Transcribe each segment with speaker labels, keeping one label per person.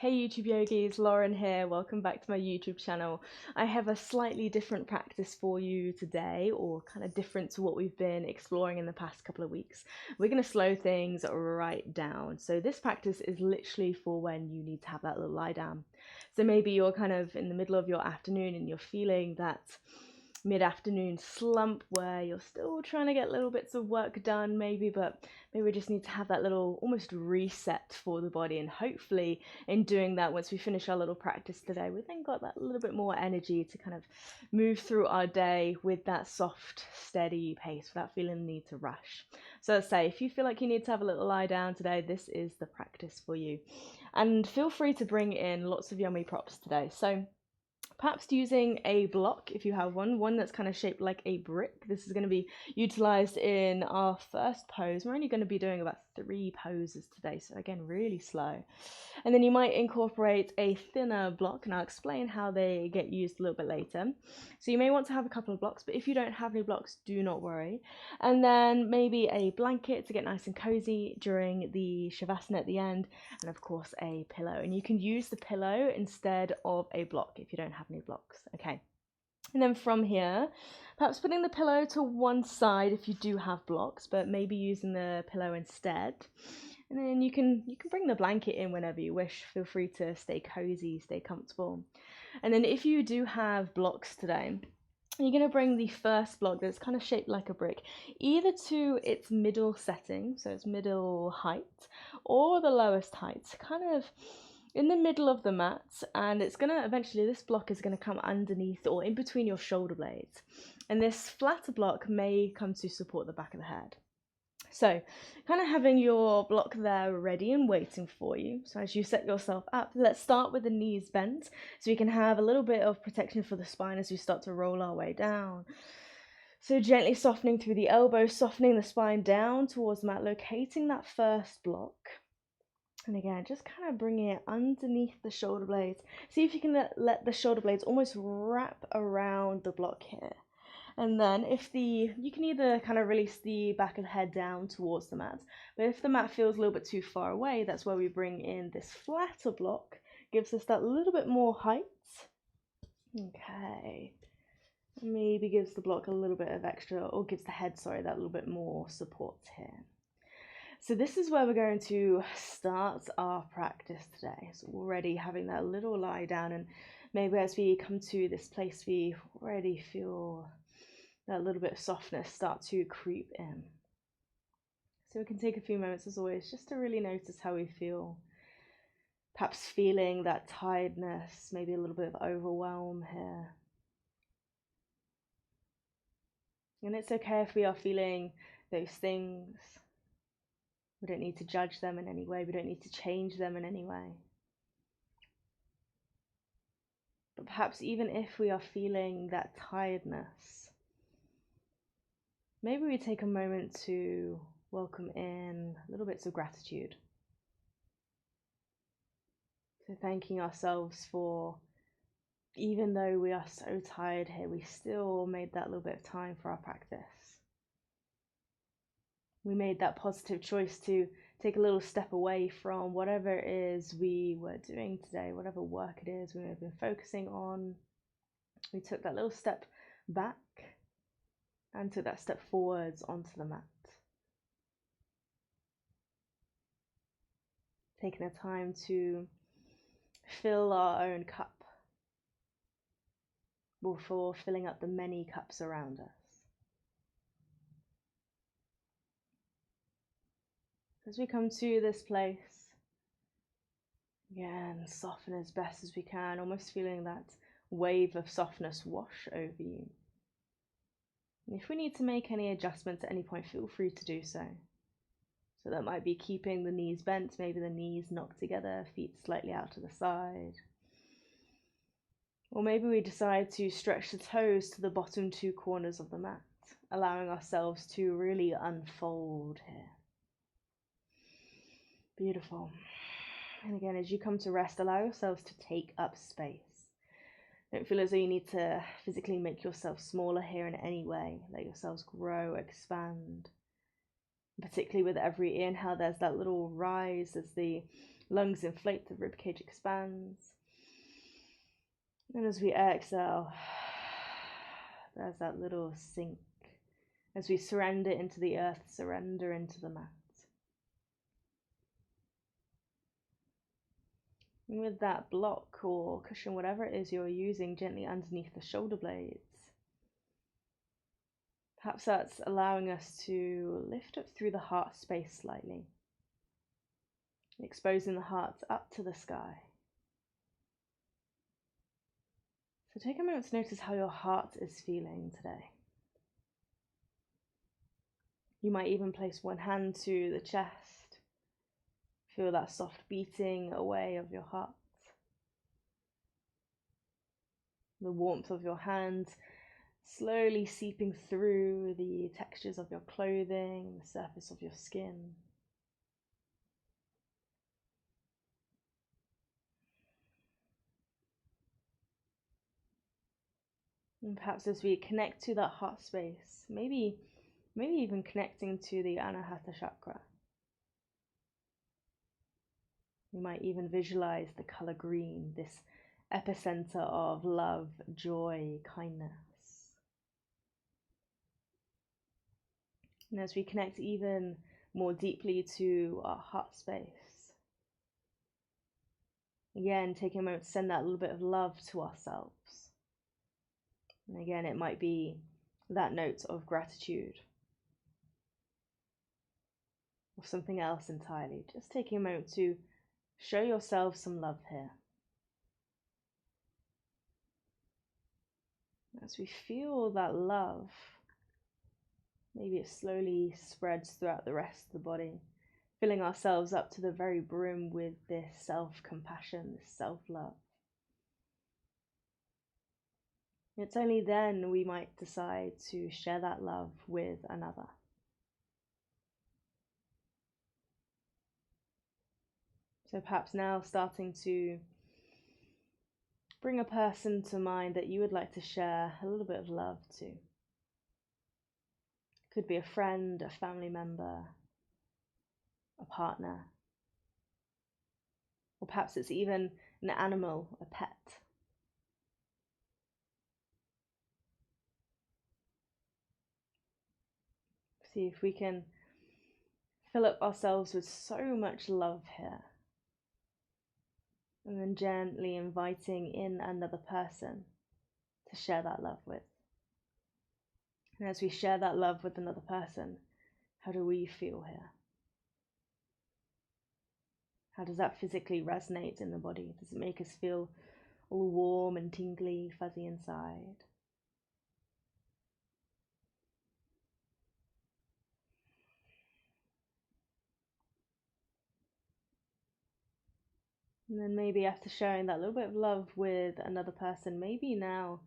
Speaker 1: Hey YouTube yogis, Lauren here. Welcome back to my YouTube channel. I have a slightly different practice for you today, or kind of different to what we've been exploring in the past couple of weeks. We're going to slow things right down. So this practice is literally for when you need to have that little lie down. So maybe you're kind of in the middle of your afternoon and you're feeling that mid-afternoon slump where you're still trying to get little bits of work done but maybe we just need to have that little almost reset for the body, and hopefully in doing that, once we finish our little practice today, we then got that little bit more energy to kind of move through our day with that soft, steady pace without feeling the need to rush. So let's say if you feel like you need to have a little lie down today, this is the practice for you. And feel free to bring in lots of yummy props today. So perhaps using a block if you have one that's kind of shaped like a brick. This is going to be utilized in our first pose. We're only going to be doing about 3 poses today, so again, really slow. And then you might incorporate a thinner block, and I'll explain how they get used a little bit later. So you may want to have a couple of blocks, but if you don't have any blocks, do not worry. And then maybe a blanket to get nice and cozy during the shavasana at the end, and of course a pillow. And you can use the pillow instead of a block if you don't have any blocks. Okay. And then from here, perhaps putting the pillow to one side if you do have blocks, but maybe using the pillow instead. And then you can bring the blanket in whenever you wish. Feel free to stay cozy, stay comfortable. And then if you do have blocks today, you're going to bring the first block that's kind of shaped like a brick either to its middle setting, so its middle height, or the lowest height, kind of in the middle of the mat. And it's going to eventually, this block is going to come underneath or in between your shoulder blades, and this flatter block may come to support the back of the head. So kind of having your block there ready and waiting for you. So as you set yourself up, let's start with the knees bent so we can have a little bit of protection for the spine as we start to roll our way down. So gently softening through the elbows, softening the spine down towards the mat, locating that first block. And again, just kind of bringing it underneath the shoulder blades. See if you can let the shoulder blades almost wrap around the block here. And then you can either kind of release the back of the head down towards the mat, but if the mat feels a little bit too far away, that's where we bring in this flatter block, gives us that little bit more height. Okay. Maybe gives the block a little bit of extra, or gives the head, sorry, that little bit more support here. So this is where we're going to start our practice today. So already having that little lie down, and maybe as we come to this place, we already feel that little bit of softness start to creep in. So we can take a few moments, as always, just to really notice how we feel. Perhaps feeling that tiredness, maybe a little bit of overwhelm here. And it's okay if we are feeling those things. We don't need to judge them in any way. We don't need to change them in any way. But perhaps even if we are feeling that tiredness, maybe we take a moment to welcome in little bits of gratitude. So thanking ourselves for, even though we are so tired here, we still made that little bit of time for our practice. We made that positive choice to take a little step away from whatever it is we were doing today, whatever work it is we may have been focusing on. We took that little step back and took that step forwards onto the mat. Taking the time to fill our own cup before filling up the many cups around us. As we come to this place, again, soften as best as we can, almost feeling that wave of softness wash over you. And if we need to make any adjustments at any point, feel free to do so. So that might be keeping the knees bent, maybe the knees knocked together, feet slightly out to the side. Or maybe we decide to stretch the toes to the bottom 2 corners of the mat, allowing ourselves to really unfold here. Beautiful. And again, as you come to rest, allow yourselves to take up space. Don't feel as though you need to physically make yourself smaller here in any way. Let yourselves grow, expand. Particularly with every inhale, there's that little rise as the lungs inflate, the ribcage expands. And as we exhale, there's that little sink as we surrender into the earth, surrender into the mat. And with that block or cushion, whatever it is you're using, gently underneath the shoulder blades. Perhaps that's allowing us to lift up through the heart space slightly, exposing the heart up to the sky. So take a moment to notice how your heart is feeling today. You might even place one hand to the chest. Feel that soft beating away of your heart. The warmth of your hands slowly seeping through the textures of your clothing, the surface of your skin. And perhaps as we connect to that heart space, maybe even connecting to the Anahata chakra. You might even visualize the color green, this epicenter of love, joy, kindness. And as we connect even more deeply to our heart space, again, taking a moment to send that little bit of love to ourselves. And again, it might be that note of gratitude or something else entirely. Just taking a moment to show yourself some love here. As we feel that love, maybe it slowly spreads throughout the rest of the body, filling ourselves up to the very brim with this self-compassion, this self-love. It's only then we might decide to share that love with another. So perhaps now starting to bring a person to mind that you would like to share a little bit of love to. Could be a friend, a family member, a partner, or perhaps it's even an animal, a pet. See if we can fill up ourselves with so much love here. And then gently inviting in another person to share that love with. And as we share that love with another person, how do we feel here? How does that physically resonate in the body? Does it make us feel all warm and tingly, fuzzy inside? And then maybe after sharing that little bit of love with another person, maybe now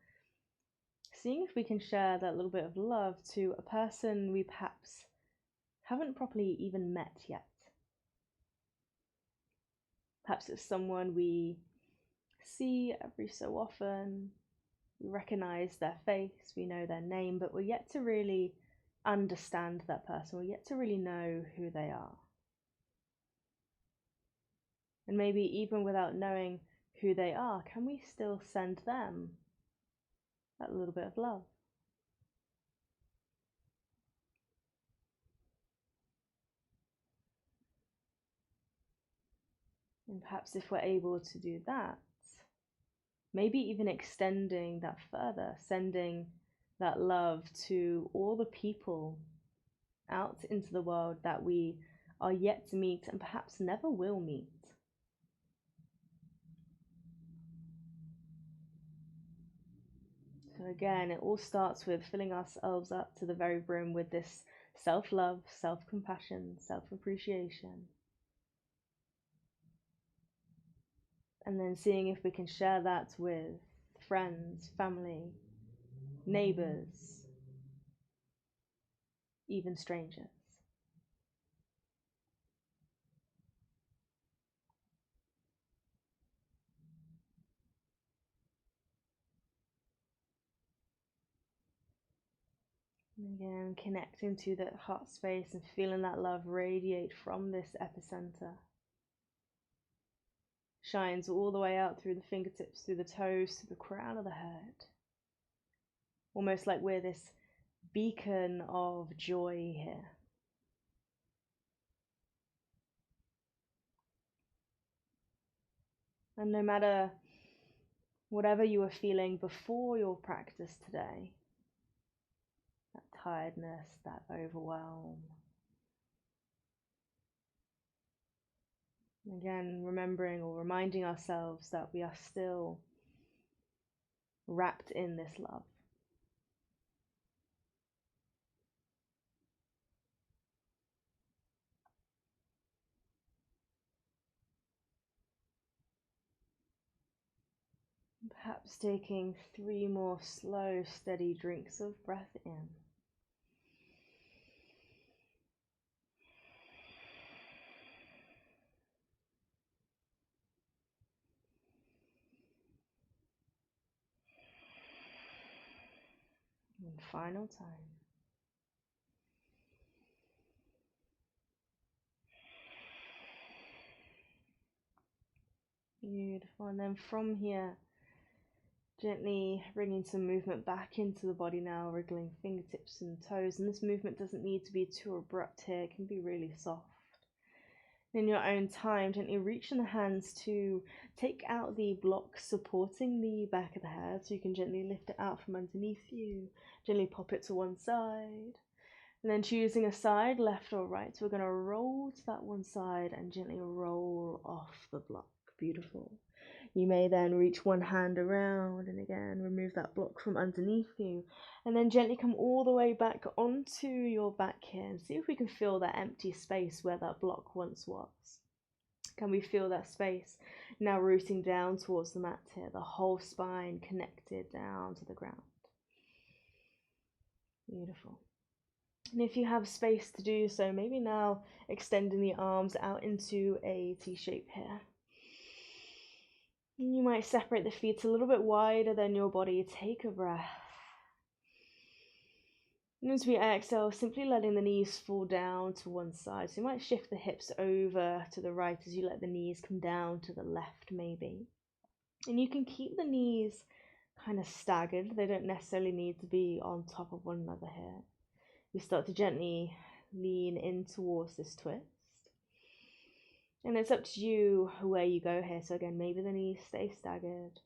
Speaker 1: seeing if we can share that little bit of love to a person we perhaps haven't properly even met yet. Perhaps it's someone we see every so often, we recognize their face, we know their name, but we're yet to really understand that person, we're yet to really know who they are. And maybe even without knowing who they are, can we still send them that little bit of love? And perhaps if we're able to do that, maybe even extending that further, sending that love to all the people out into the world that we are yet to meet and perhaps never will meet. So again, it all starts with filling ourselves up to the very brim with this self-love, self-compassion, self-appreciation. And then seeing if we can share that with friends, family, neighbors, even strangers. And Again, connecting to that heart space and feeling that love radiate from this epicenter. Shines all the way out through the fingertips, through the toes, to the crown of the head. Almost like we're this beacon of joy here. And no matter whatever you were feeling before your practice today, that tiredness, that overwhelm, again, remembering or reminding ourselves that we are still wrapped in this love. Perhaps taking 3 more slow, steady drinks of breath in. And final time. Beautiful. And then from here, gently bringing some movement back into the body now, wriggling fingertips and toes. And this movement doesn't need to be too abrupt here, it can be really soft. In your own time, gently reaching the hands to take out the block supporting the back of the head, so you can gently lift it out from underneath you, gently pop it to one side, and then choosing a side, left or right. So we're going to roll to that one side and gently roll off the block. Beautiful. You may then reach one hand around and again remove that block from underneath you, and then gently come all the way back onto your back here and see if we can feel that empty space where that block once was. Can we feel that space now rooting down towards the mat here, the whole spine connected down to the ground? Beautiful. And if you have space to do so, maybe now extending the arms out into a T shape here. You might separate the feet a little bit wider than your body. Take a breath. And as we exhale, simply letting the knees fall down to one side. So you might shift the hips over to the right as you let the knees come down to the left maybe. And you can keep the knees kind of staggered. They don't necessarily need to be on top of one another here. You start to gently lean in towards this twist. And it's up to you where you go here. So again, maybe the knees stay staggered.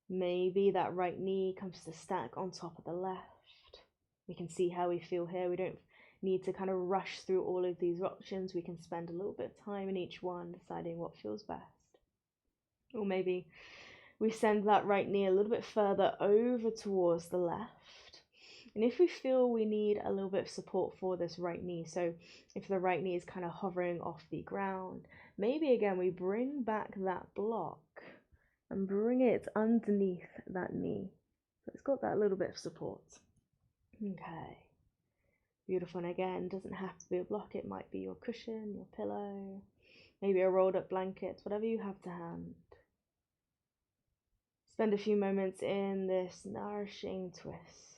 Speaker 1: Maybe that right knee comes to stack on top of the left. We can see how we feel here. We don't need to kind of rush through all of these options. We can spend a little bit of time in each one deciding what feels best. Or maybe we send that right knee a little bit further over towards the left. And if we feel we need a little bit of support for this right knee, so if the right knee is kind of hovering off the ground, maybe again we bring back that block and bring it underneath that knee. So it's got that little bit of support. Okay. Beautiful. And again, doesn't have to be a block. It might be your cushion, your pillow, maybe a rolled up blanket, whatever you have to hand. Spend a few moments in this nourishing twist.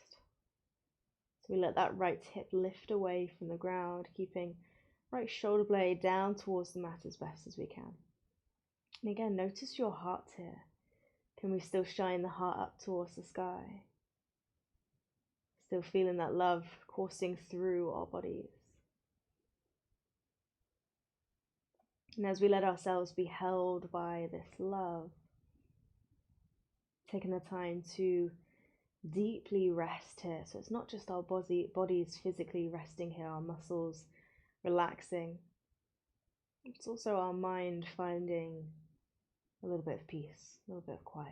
Speaker 1: So we let that right hip lift away from the ground, keeping right shoulder blade down towards the mat as best as we can. And again, notice your heart here. Can we still shine the heart up towards the sky? Still feeling that love coursing through our bodies. And as we let ourselves be held by this love, taking the time to deeply rest here. So it's not just our bodies physically resting here, our muscles relaxing. It's also our mind finding a little bit of peace, a little bit of quiet.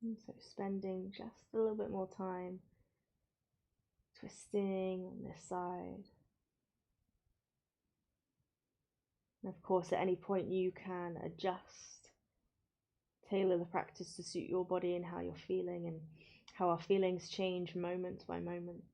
Speaker 1: And so spending just a little bit more time twisting on this side. And of course, at any point you can adjust, tailor the practice to suit your body and how you're feeling and how our feelings change moment by moment.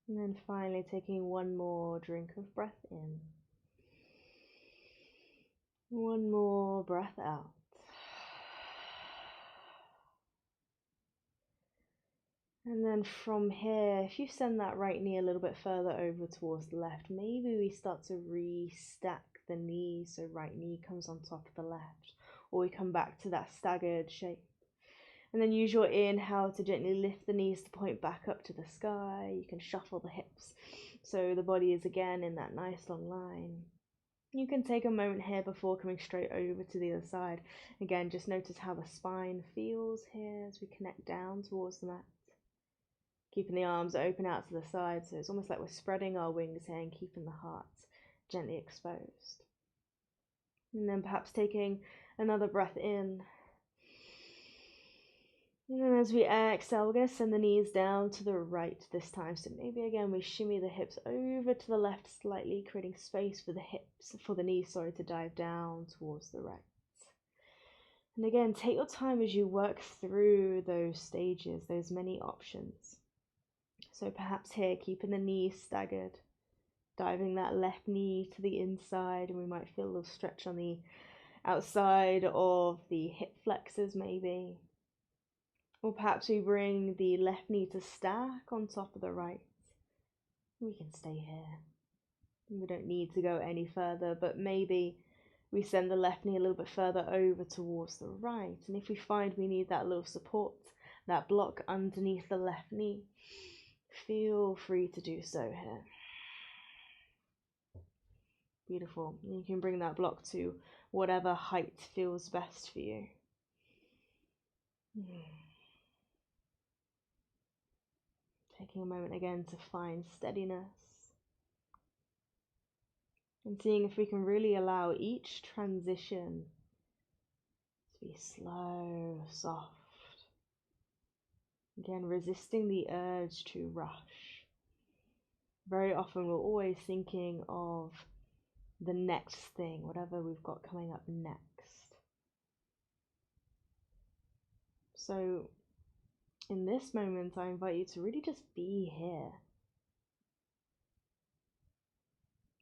Speaker 1: And then finally taking one more drink of breath in. One more breath out. And then from here, if you send that right knee a little bit further over towards the left, maybe we start to restack the knees so right knee comes on top of the left, or we come back to that staggered shape. And then use your inhale to gently lift the knees to point back up to the sky. You can shuffle the hips so the body is again in that nice long line. You can take a moment here before coming straight over to the other side. Again, just notice how the spine feels here as we connect down towards the mat. Keeping the arms open out to the side, so it's almost like we're spreading our wings here and keeping the heart gently exposed. And then perhaps taking another breath in. And then as we exhale, we're going to send the knees down to the right this time. So maybe again we shimmy the hips over to the left slightly, creating space for the knees, to dive down towards the right. And again, take your time as you work through those stages, those many options. So perhaps here, keeping the knees staggered, diving that left knee to the inside, and we might feel a little stretch on the outside of the hip flexors maybe. Or perhaps we bring the left knee to stack on top of the right. We can stay here. We don't need to go any further, but maybe we send the left knee a little bit further over towards the right. And if we find we need that little support, that block underneath the left knee, feel free to do so here. Beautiful. You can bring that block to whatever height feels best for you. Taking a moment again to find steadiness. And seeing if we can really allow each transition to be slow, soft. Again, resisting the urge to rush. Very often we're always thinking of the next thing, whatever we've got coming up next. So in this moment, I invite you to really just be here.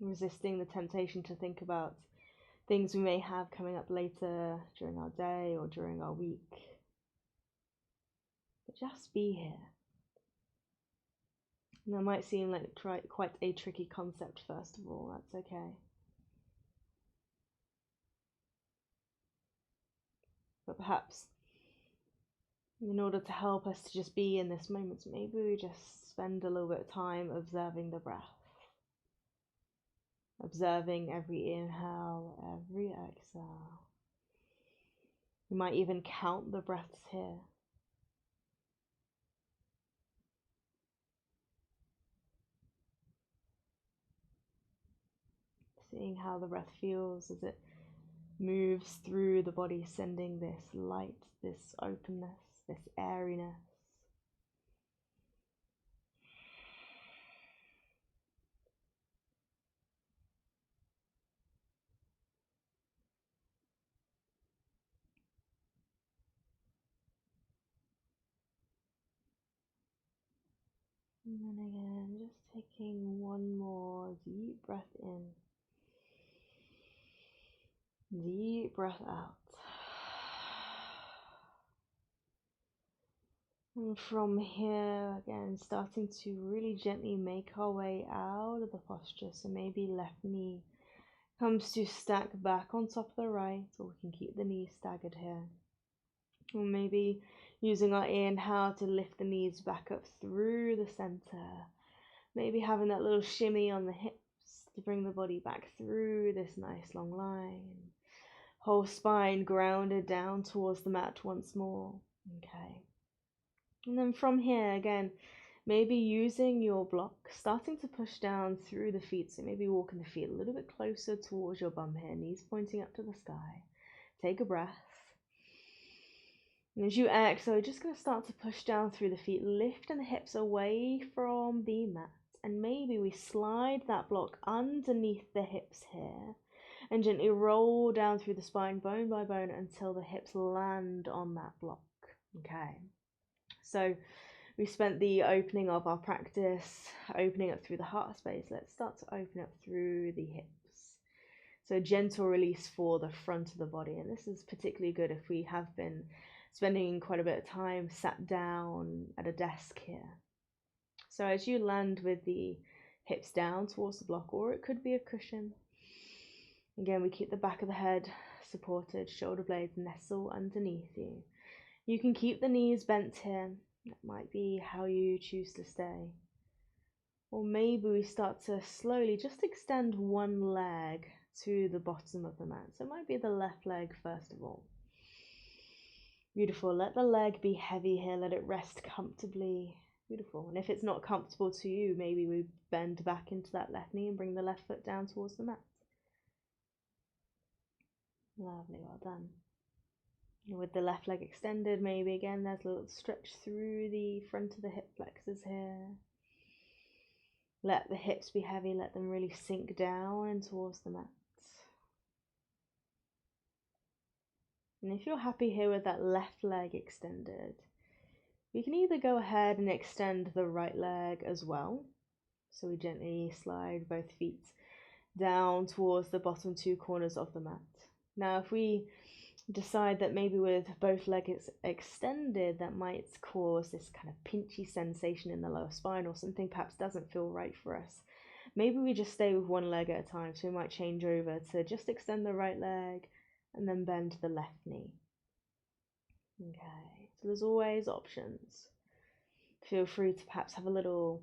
Speaker 1: Resisting the temptation to think about things we may have coming up later during our day or during our week. But just be here. And that might seem like quite a tricky concept first of all, that's okay. But perhaps in order to help us to just be in this moment, maybe we just spend a little bit of time observing the breath. Observing every inhale, every exhale. You might even count the breaths here. Seeing how the breath feels as it moves through the body, sending this light, this openness, this airiness. And then again, just taking one more deep breath in. Deep breath out. And from here, again, starting to really gently make our way out of the posture. So maybe left knee comes to stack back on top of the right, or we can keep the knees staggered here. Or maybe using our inhale to lift the knees back up through the center. Maybe having that little shimmy on the hips to bring the body back through this nice long line. Whole spine grounded down towards the mat once more. Okay. And then from here, again, maybe using your block, starting to push down through the feet. So maybe walking the feet a little bit closer towards your bum here, knees pointing up to the sky. Take a breath. And as you exhale, you're just going to start to push down through the feet, lifting the hips away from the mat. And maybe we slide that block underneath the hips here and gently roll down through the spine, bone by bone, until the hips land on that block. Okay. So We spent the opening of our practice opening up through the heart space. Let's start to open up through the hips. So gentle release for the front of the body. And this is particularly good if we have been spending quite a bit of time sat down at a desk here. So as you land with the hips down towards the block, or it could be a cushion. Again, we keep the back of the head supported, shoulder blades nestle underneath you. You can keep the knees bent here. That might be how you choose to stay. Or maybe we start to slowly just extend one leg to the bottom of the mat. So it might be the left leg first of all. Beautiful. Let the leg be heavy here. Let it rest comfortably. Beautiful. And if it's not comfortable to you, maybe we bend back into that left knee and bring the left foot down towards the mat. Lovely, well done. With the left leg extended, maybe again there's a little stretch through the front of the hip flexors here. Let the hips be heavy, let them really sink down and towards the mat. And if you're happy here with that left leg extended, we can either go ahead and extend the right leg as well. So we gently slide both feet down towards the bottom two corners of the mat. Now if we decide that maybe with both legs extended that might cause this kind of pinchy sensation in the lower spine, or something perhaps doesn't feel right for us, maybe we just stay with one leg at a time. So we might change over to just extend the right leg and then bend the left knee. Okay, so there's always options. Feel free to perhaps have a little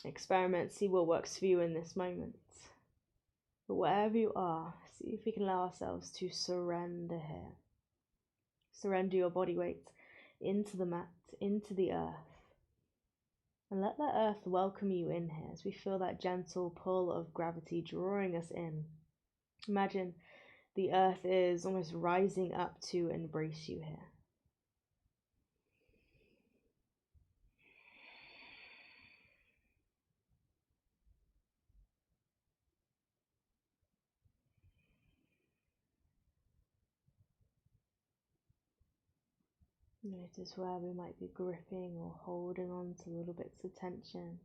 Speaker 1: experiment, see what works for you in this moment. But wherever you are, see if we can allow ourselves to surrender here. Surrender your body weight into the mat, into the earth. And let that earth welcome you in here as we feel that gentle pull of gravity drawing us in. Imagine the earth is almost rising up to embrace you here. Notice where we might be gripping or holding on to little bits of tension.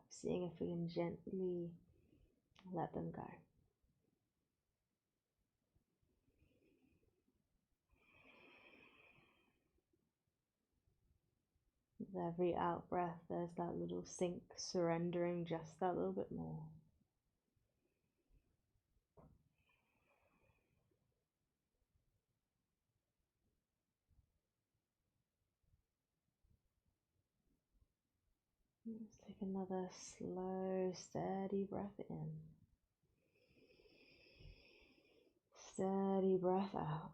Speaker 1: Seeing if we can gently let them go. With every out breath, there's that little sink, surrendering just that little bit more. Let's take another slow, steady breath in. Steady breath out.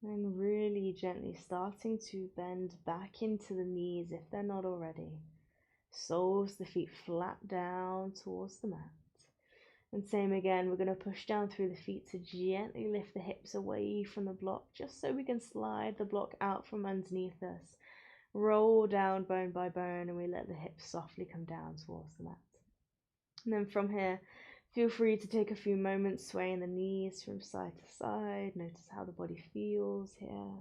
Speaker 1: And really gently starting to bend back into the knees if they're not already. Soles the feet flat down towards the mat. And same again, we're going to push down through the feet to gently lift the hips away from the block, just so we can slide the block out from underneath us. Roll down bone by bone, and we let the hips softly come down towards the mat. And then from here, feel free to take a few moments swaying the knees from side to side. Notice how the body feels here.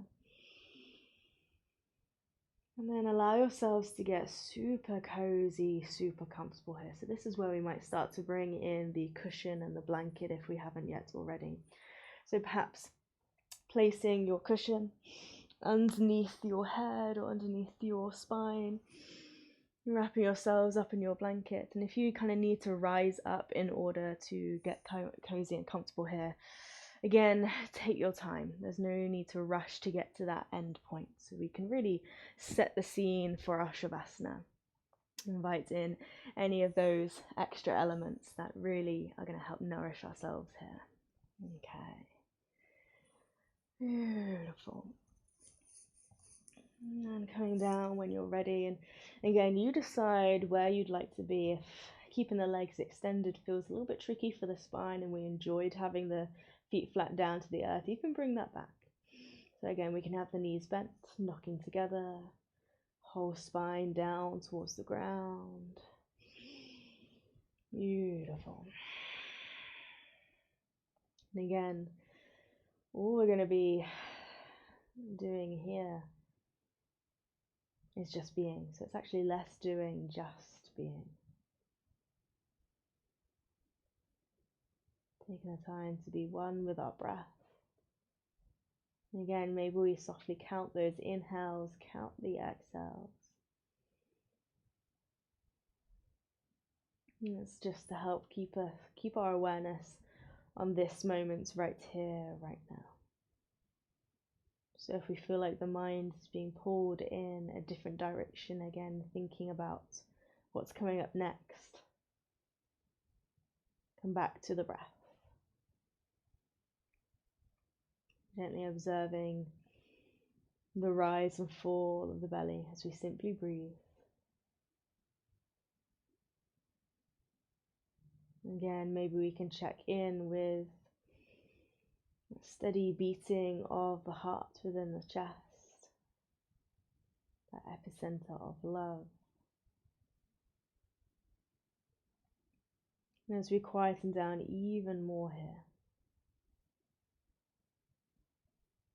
Speaker 1: And then allow yourselves to get super cozy, super comfortable here. So this is where we might start to bring in the cushion and the blanket if we haven't yet already. So perhaps placing your cushion underneath your head or underneath your spine, wrapping yourselves up in your blanket. And if you kind of need to rise up in order to get cozy and comfortable here, again, take your time. There's no need to rush to get to that end point. So we can really set the scene for our Shavasana. Invite in any of those extra elements that really are going to help nourish ourselves here. Okay. Beautiful. And coming down when you're ready. And again, you decide where you'd like to be. If keeping the legs extended feels a little bit tricky for the spine and we enjoyed having the feet flat down to the earth, you can bring that back. So again, we can have the knees bent, knocking together, whole spine down towards the ground. Beautiful. And again, all we're going to be doing here is just being. So it's actually less doing, just being. Taking the time to be one with our breath. And again, maybe we softly count those inhales, count the exhales. And it's just to help keep our awareness on this moment right here, right now. So if we feel like the mind is being pulled in a different direction, again, thinking about what's coming up next, come back to the breath. Gently observing the rise and fall of the belly as we simply breathe. Again, maybe we can check in with a steady beating of the heart within the chest, that epicenter of love. And as we quieten down even more here,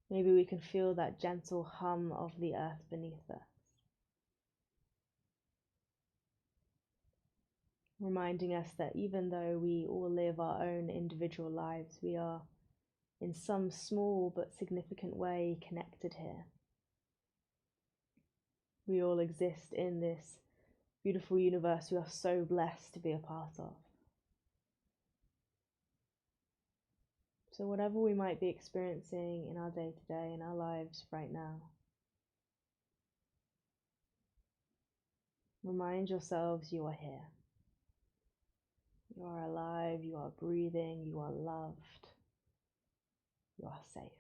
Speaker 1: maybe we can feel that gentle hum of the earth beneath us, reminding us that even though we all live our own individual lives, we are in some small but significant way connected here. We all exist in this beautiful universe we are so blessed to be a part of. So whatever we might be experiencing in our day-to-day, in our lives right now, remind yourselves you are here. You are alive, you are breathing, you are loved, you are safe.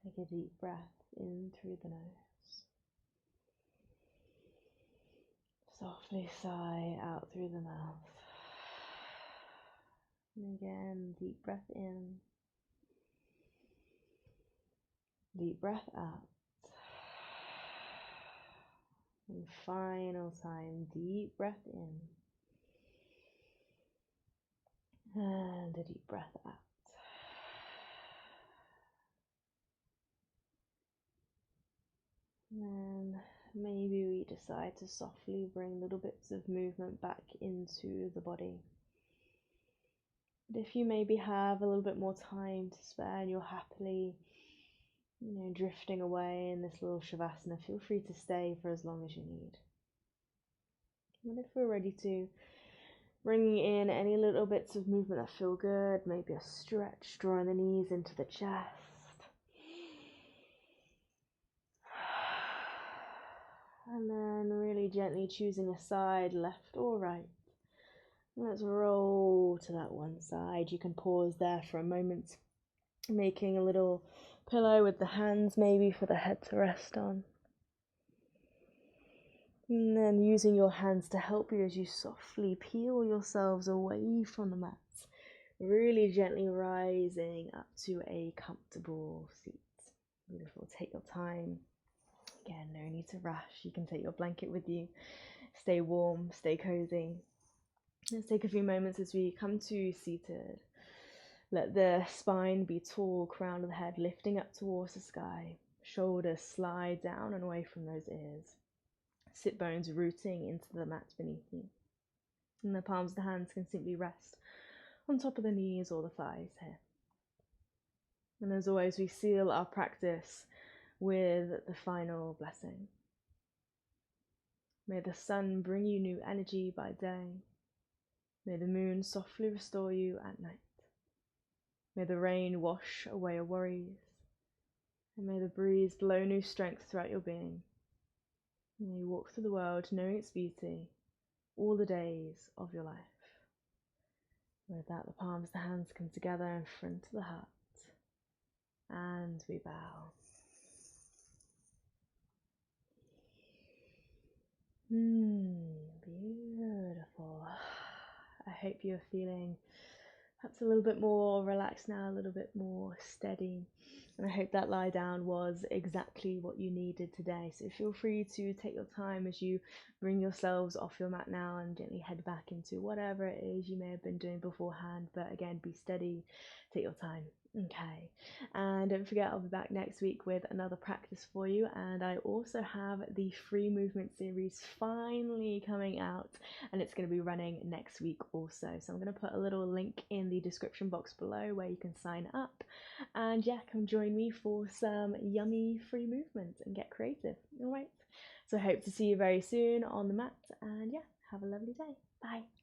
Speaker 1: Take a deep breath in through the nose. Softly sigh out through the mouth. And again, deep breath in. Deep breath out. And final time, deep breath in. And a deep breath out. And then maybe we decide to softly bring little bits of movement back into the body. But if you maybe have a little bit more time to spare and you're happily, drifting away in this little shavasana, feel free to stay for as long as you need. And if we're ready to, bringing in any little bits of movement that feel good, maybe a stretch, drawing the knees into the chest. And then really gently choosing a side, left or right. Let's roll to that one side. You can pause there for a moment, making a little pillow with the hands maybe for the head to rest on. And then using your hands to help you as you softly peel yourselves away from the mats. Really gently rising up to a comfortable seat. Beautiful. Take your time. Again, no need to rush. You can take your blanket with you. Stay warm, stay cozy. Let's take a few moments as we come to seated. Let the spine be tall, crown of the head lifting up towards the sky. Shoulders slide down and away from those ears. sit bones rooting into the mat beneath you. And the palms of the hands can simply rest on top of the knees or the thighs here. And as always, we seal our practice with the final blessing. May the sun bring you new energy by day. May the moon softly restore you at night. May the rain wash away your worries. And may the breeze blow new strength throughout your being. May you walk through the world knowing its beauty all the days of your life. With that, the palms of the hands come together in front of the heart. And we bow. Beautiful. I hope you're feeling perhaps a little bit more relaxed now, a little bit more steady. And I hope that lie down was exactly what you needed today. So feel free to take your time as you bring yourselves off your mat now and gently head back into whatever it is you may have been doing beforehand. But again, be steady, take your time. Okay, and don't forget, I'll be back next week with another practice for you, and I also have the free movement series finally coming out, and it's going to be running next week also. So I'm going to put a little link in the description box below where you can sign up, and yeah, come join me for some yummy free movement and get creative. All right, so I hope to see you very soon on the mat, and yeah, have a lovely day. Bye.